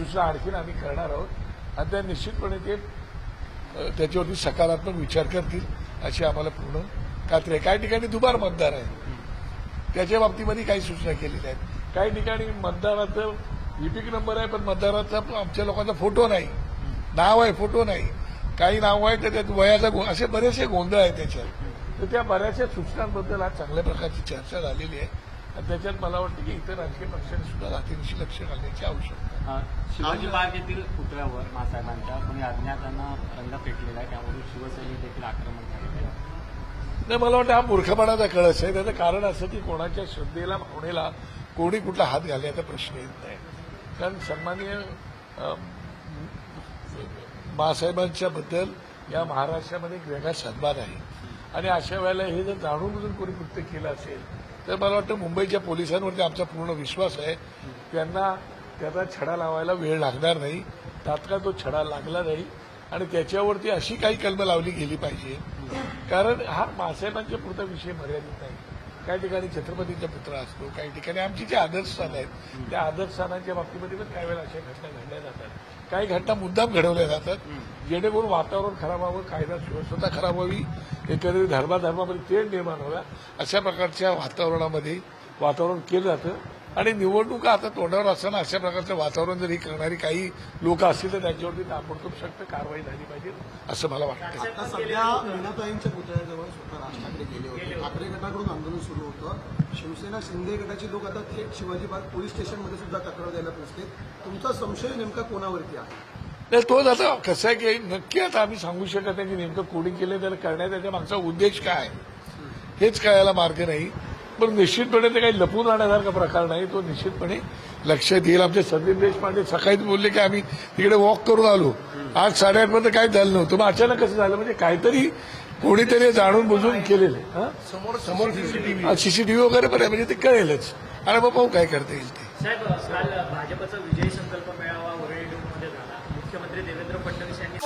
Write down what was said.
सूचना आणखीन आम्ही करणार आहोत आणि त्या निश्चितपणे ते त्याच्यावरती सकारात्मक विचार करतील अशी आम्हाला पूर्ण खात्री आहे. काही ठिकाणी दुबार मतदार आहे, त्याच्या बाबतीमध्ये काही सूचना केलेल्या आहेत. काही ठिकाणी मतदाराचं लिपिक नंबर आहे पण मतदाराचा आमच्या लोकांचा फोटो नाही, नाव आहे फोटो नाही, काही नाव आहे त्याच्यात वयाचा असे बरेचसे गोंधळ आहेत त्याच्यात. तर त्या बऱ्याचशा सूचनांबद्दल आज चांगल्या प्रकारची चर्चा झालेली आहे आणि त्याच्यात मला वाटतं की इतर राजकीय पक्षांनी सुद्धा रात्रीनिशी लक्ष घालण्याची आवश्यकता आहे. शिवाजी पार्क येथील पुतळ्यावर मासाहेबांच्या कोणी अज्ञातांना रंग फेकलेला आहे, त्यामुळे शिवसैनिक देखील आक्रमण झालेलं आहे. नाही, मला वाटतं हा मूर्खपणाचा कळस आहे. त्याचं कारण असं की कोणाच्या श्रद्धेला भावनेला कोणी कुठला हात घालण्याचा प्रश्न येत नाही. कारण सन्माननीय बाळासाहेबांच्या बद्दल या महाराष्ट्रामध्ये एक वेगळा सन्मान आहे आणि अशा वेळेला हे जर जाणून बुजून कोणी कृत्य केलं असेल तर मला वाटतं मुंबईच्या पोलिसांवरती आमचा पूर्ण विश्वास आहे. त्यांना त्याचा छडा लावायला वेळ लागणार नाही, तात्काळ तो छडा लागला नाही आणि त्याच्यावरती अशी काही कलम लावली गेली पाहिजे. कारण हा बाळासाहेबांच्या पुरता विषय मर्यादित नाही. काही ठिकाणी छत्रपतींचा पुतळा असतो, काही ठिकाणी आमची जे आदर्शस्थान आहेत त्या आदर्शस्थानांच्या बाबतीमध्ये पण काही वेळा अशा घटना घडल्या जातात. काही घटना मुद्दाम घडवल्या जातात जेणेकरून वातावरण खराब व्हावं, कायदा सुव्यवस्था खराब व्हावी, एकंदरीत धर्माधर्मामध्ये तेढ निर्माण व्हाव्या अशा प्रकारच्या वातावरण केलं जातं. आणि निवडणुका आता तोंडावर असताना अशा प्रकारचं वातावरण जर ही करणारी काही लोक असतील तर त्यांच्यावरती ताबडतोब सक्त कारवाई झाली पाहिजे असं मला वाटतं. आता सध्या मीनाताईंच्या पुतळ्याजवळ स्वतः राज ठाकरे गेले होते. ठाकरे गटाकडून आंदोलन सुरू होतं. शिवसेना शिंदे गटाचे लोक आता थेट शिवाजी पार्क पोलीस स्टेशनमध्ये सुद्धा तक्रार द्यायला पोहोचले. तुमचा संशय नेमका कोणावरती आहे? नाही, तोच आता कसं आहे की नक्की आता आम्ही सांगू शकत नाही की नेमकं कोडिंग केलं तर करण्यात त्याच्या मागचा उद्देश काय हेच कळायला मार्ग नाही. पण निश्चितपणे ते काही लपून राहण्यासारखा प्रकार नाही, तो निश्चितपणे लक्षात येईल. आमचे संदीप देशपांडे सकाळीच बोलले की आम्ही तिकडे वॉक करून आलो, आज 8:30 पर्यंत काही झालं नव्हतं. मग अचानक कसं झालं म्हणजे काहीतरी कोणीतरी जाणून बुजून केलेलं आहे. समोर सीसीटीव्ही वगैरे पण आहे म्हणजे ते कळेलच आणि मग पाहू काय करता येईल ते. साहेब, काल भाजपचा विजयी संकल्प मेळावा वरळी मध्ये झाला. मुख्यमंत्री देवेंद्र फडणवीस यांनी